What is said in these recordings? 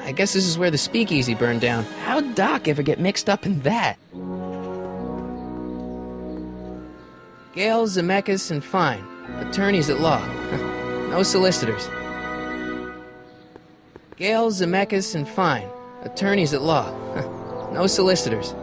I guess this is where the speakeasy burned down. How'd Doc ever get mixed up in that? Gale, Zemeckis, and Fine. Attorneys at law. No solicitors. Gale, Zemeckis, and Fine. Attorneys at law. No solicitors.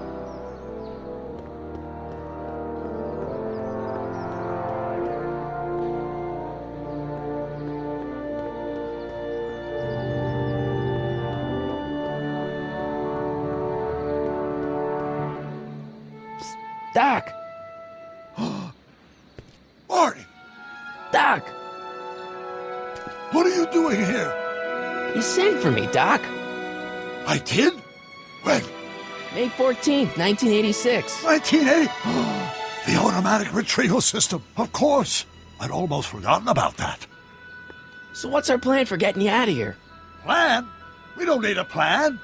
Doc! Marty! Doc! What are you doing here? You sent for me, Doc. I did? When? May 14th, 1986. 1980? The automatic retrieval system, of course. I'd almost forgotten about that. So what's our plan for getting you out of here? Plan? We don't need a plan.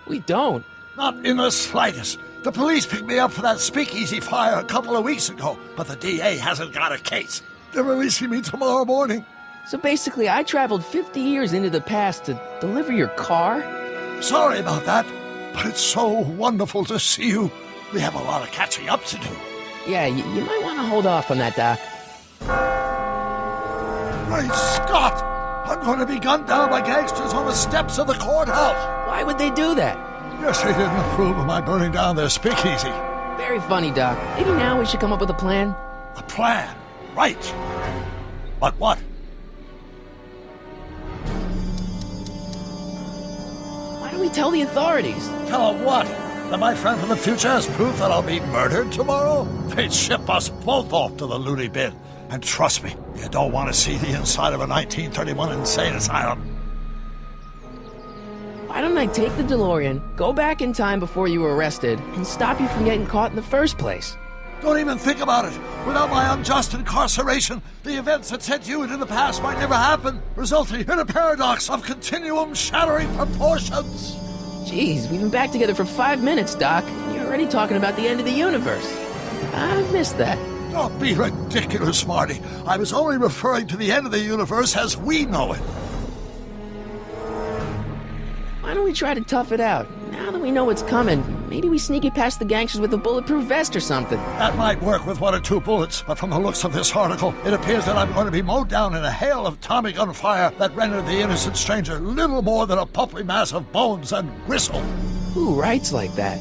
We don't. Not in the slightest. The police picked me up for that speakeasy fire a couple of weeks ago, but the DA hasn't got a case. They're releasing me tomorrow morning. So basically, I traveled 50 years into the past to deliver your car? Sorry about that, but it's so wonderful to see you. We have a lot of catching up to do. Yeah, you might want to hold off on that, Doc. Great Scott! I'm going to be gunned down by gangsters on the steps of the courthouse. Why would they do that? Guess they didn't approve of my burning down their speakeasy. Very funny, Doc. Maybe now we should come up with a plan? A plan? Right. But what? Why don't we tell the authorities? Tell them what? That my friend from the future has proof that I'll be murdered tomorrow? They'd ship us both off to the loony bin. And trust me, you don't want to see the inside of a 1931 insane asylum. Why don't I take the DeLorean, go back in time before you were arrested, and stop you from getting caught in the first place? Don't even think about it. Without my unjust incarceration, the events that sent you into the past might never happen, resulting in a paradox of continuum-shattering proportions. Jeez, we've been back together for 5 minutes, Doc, and you're already talking about the end of the universe. I missed that. Don't be ridiculous, Marty. I was only referring to the end of the universe as we know it. Why don't we try to tough it out? Now that we know what's coming, maybe we sneak it past the gangsters with a bulletproof vest or something. That might work with 1 or 2 bullets, but from the looks of this article, it appears that I'm going to be mowed down in a hail of Tommy gun fire that rendered the innocent stranger little more than a pulpy mass of bones and gristle. Who writes like that?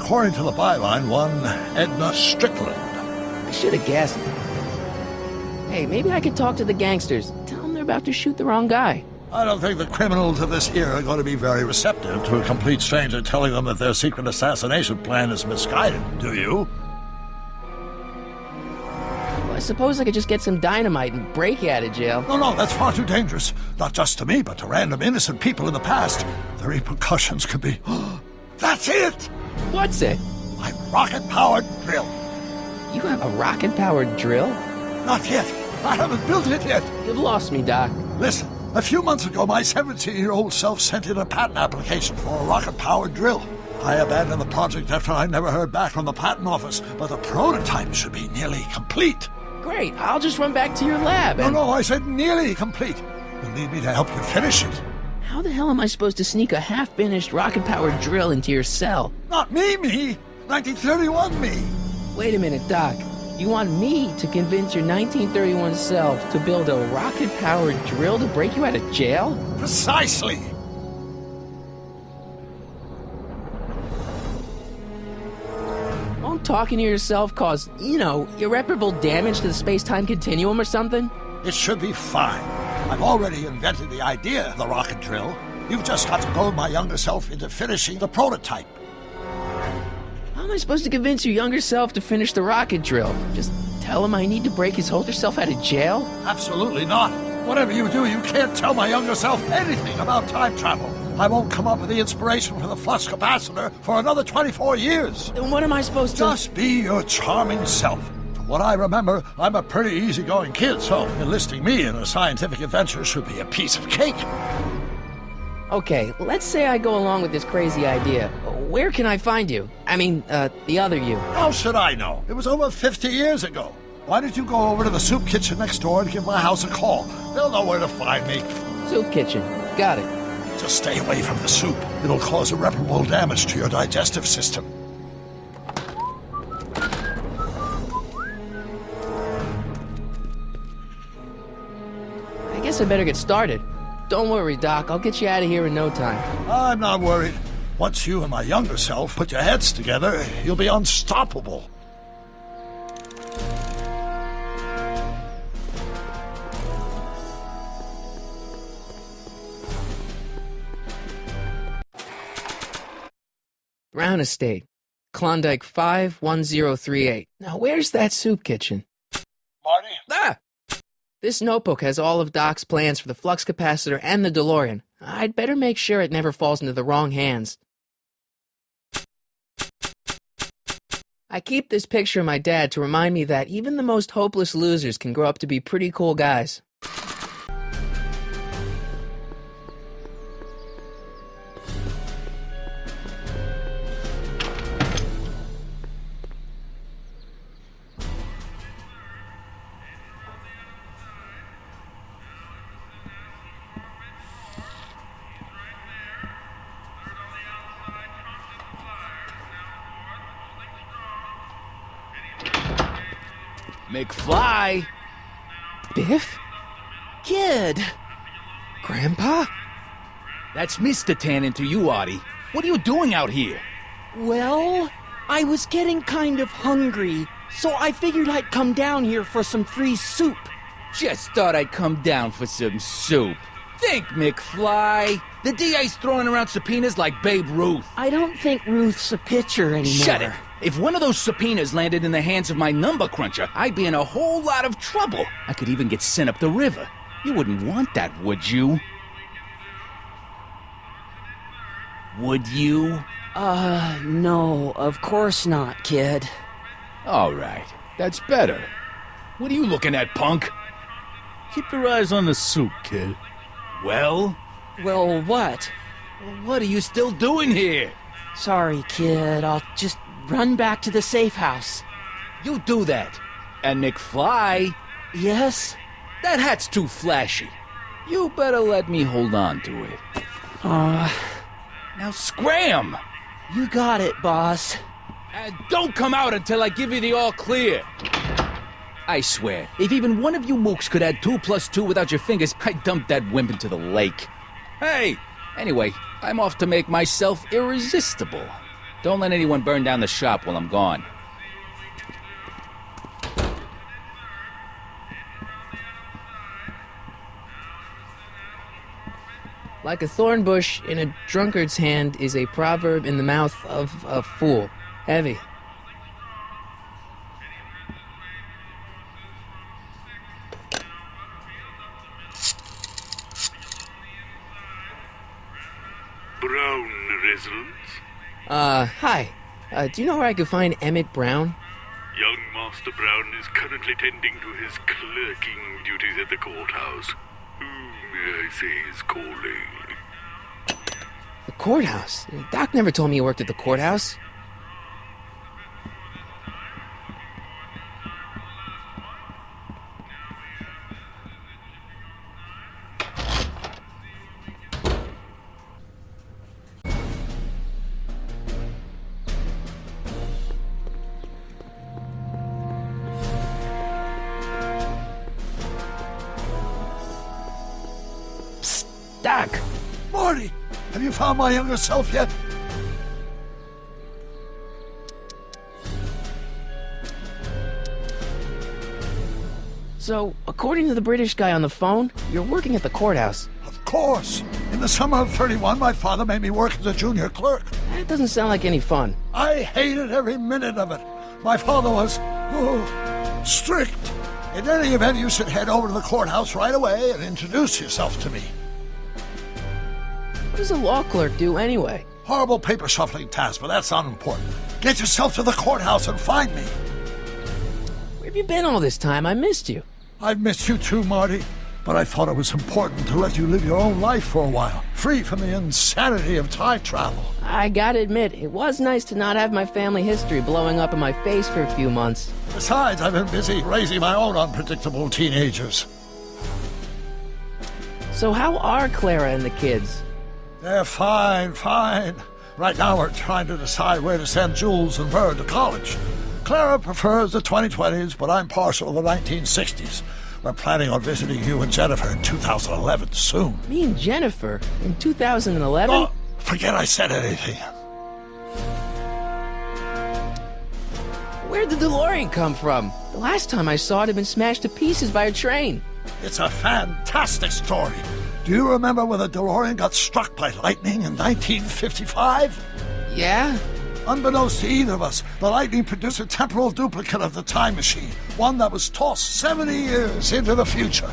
According to the byline, one Edna Strickland. I should have guessed. Hey, maybe I could talk to the gangsters. Tell them they're about to shoot the wrong guy. I don't think the criminals of this era are going to be very receptive to a complete stranger telling them that their secret assassination plan is misguided, do you? Well, I suppose I could just get some dynamite and break you out of jail. No, that's far too dangerous. Not just to me, but to random innocent people in the past. The repercussions could be... That's it! What's it? My rocket-powered drill. You have a rocket-powered drill? Not yet. I haven't built it yet. You've lost me, Doc. Listen, a few months ago, my 17-year-old self sent in a patent application for a rocket-powered drill. I abandoned the project after I never heard back from the patent office, but the prototype should be nearly complete. Great, I'll just run back to your lab and... No, I said nearly complete. You'll need me to help you finish it. How the hell am I supposed to sneak a half-finished rocket-powered drill into your cell? Not me! 1931 me! Wait a minute, Doc. You want me to convince your 1931 self to build a rocket-powered drill to break you out of jail? Precisely! Won't talking to yourself cause, irreparable damage to the space-time continuum or something? It should be fine. I've already invented the idea of the rocket drill. You've just got to goad my younger self into finishing the prototype. How am I supposed to convince your younger self to finish the rocket drill? Just tell him I need to break his older self out of jail? Absolutely not. Whatever you do, you can't tell my younger self anything about time travel. I won't come up with the inspiration for the flux capacitor for another 24 years. Then what am I supposed to... Just be your charming self. From what I remember, I'm a pretty easygoing kid, so enlisting me in a scientific adventure should be a piece of cake. Okay, let's say I go along with this crazy idea. Where can I find you? I mean, the other you. How should I know? It was over 50 years ago. Why don't you go over to the soup kitchen next door and give my house a call? They'll know where to find me. Soup kitchen. Got it. Just stay away from the soup. It'll cause irreparable damage to your digestive system. I guess I better get started. Don't worry, Doc. I'll get you out of here in no time. I'm not worried. Once you and my younger self put your heads together, you'll be unstoppable. Brown Estate, Klondike 51038. Now, where's that soup kitchen? Marty? Ah! This notebook has all of Doc's plans for the flux capacitor and the DeLorean. I'd better make sure it never falls into the wrong hands. I keep this picture of my dad to remind me that even the most hopeless losers can grow up to be pretty cool guys. McFly! Biff? Kid! Grandpa? That's Mr. Tannen to you, Artie. What are you doing out here? Well, I was getting kind of hungry, so I figured I'd come down here for some free soup. Just thought I'd come down for some soup. Think, McFly. The DA's throwing around subpoenas like Babe Ruth. I don't think Ruth's a pitcher anymore. Shut it! If one of those subpoenas landed in the hands of my number cruncher, I'd be in a whole lot of trouble. I could even get sent up the river. You wouldn't want that, would you? Would you? No, of course not, kid. All right, that's better. What are you looking at, punk? Keep your eyes on the soup, kid. Well? Well, what? What are you still doing here? Sorry, kid. I'll just run back to the safe house. You do that. And McFly, Yes? that hat's too flashy. You better let me hold on to it. Now scram! You got it, boss. And don't come out until I give you the all clear. I swear, if even one of you mooks could add 2 plus 2 without your fingers, I'd dump that wimp into the lake. Hey! Anyway, I'm off to make myself irresistible. Don't let anyone burn down the shop while I'm gone. Like a thorn bush in a drunkard's hand is a proverb in the mouth of a fool. Heavy. Brown residence? Hi. Do you know where I could find Emmett Brown? Young Master Brown is currently tending to his clerking duties at the courthouse. Who, may I say, is calling? The courthouse? Doc never told me he worked at the courthouse. Doc! Marty, have you found my younger self yet? So, according to the British guy on the phone, you're working at the courthouse. Of course. In the summer of '31, my father made me work as a junior clerk. That doesn't sound like any fun. I hated every minute of it. My father was, strict. In any event, you should head over to the courthouse right away and introduce yourself to me. What does a law clerk do anyway? Horrible paper shuffling task, but that's not important. Get yourself to the courthouse and find me. Where have you been all this time? I missed you. I've missed you too, Marty. But I thought it was important to let you live your own life for a while, free from the insanity of time travel. I gotta admit, it was nice to not have my family history blowing up in my face for a few months. Besides, I've been busy raising my own unpredictable teenagers. So how are Clara and the kids? They're fine, fine. Right now we're trying to decide where to send Jules and Bird to college. Clara prefers the 2020s, but I'm partial to the 1960s. We're planning on visiting you and Jennifer in 2011 soon. Me and Jennifer in 2011? Oh, forget I said anything. Where'd the DeLorean come from? The last time I saw it had been smashed to pieces by a train. It's a fantastic story. Do you remember when the DeLorean got struck by lightning in 1955? Yeah? Unbeknownst to either of us, the lightning produced a temporal duplicate of the time machine, one that was tossed 70 years into the future.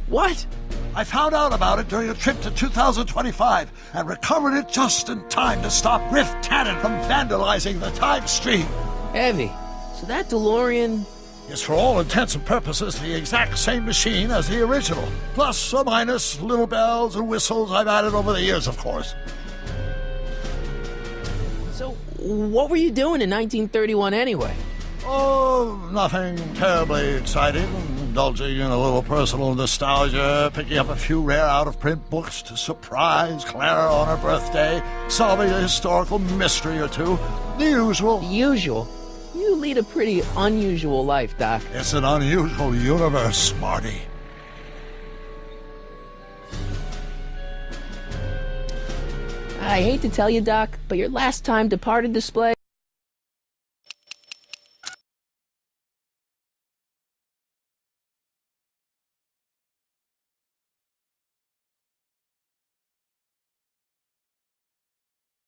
What? I found out about it during a trip to 2025 and recovered it just in time to stop Riff Tannen from vandalizing the time stream. Heavy. So that DeLorean... It's for all intents and purposes the exact same machine as the original. Plus or minus little bells and whistles I've added over the years, of course. So, what were you doing in 1931 anyway? Oh, nothing terribly exciting. Indulging in a little personal nostalgia, picking up a few rare out-of-print books to surprise Clara on her birthday, solving a historical mystery or two. The usual. The usual? You lead a pretty unusual life, Doc. It's an unusual universe, Marty. I hate to tell you, Doc, but your last time departed display...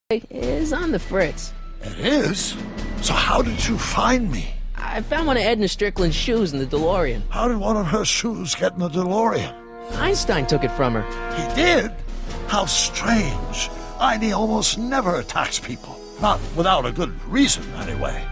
is on the fritz. It is? So how did you find me? I found one of Edna Strickland's shoes in the DeLorean. How did one of her shoes get in the DeLorean? Einstein took it from her. He did? How strange. Heidi almost never attacks people. Not without a good reason, anyway.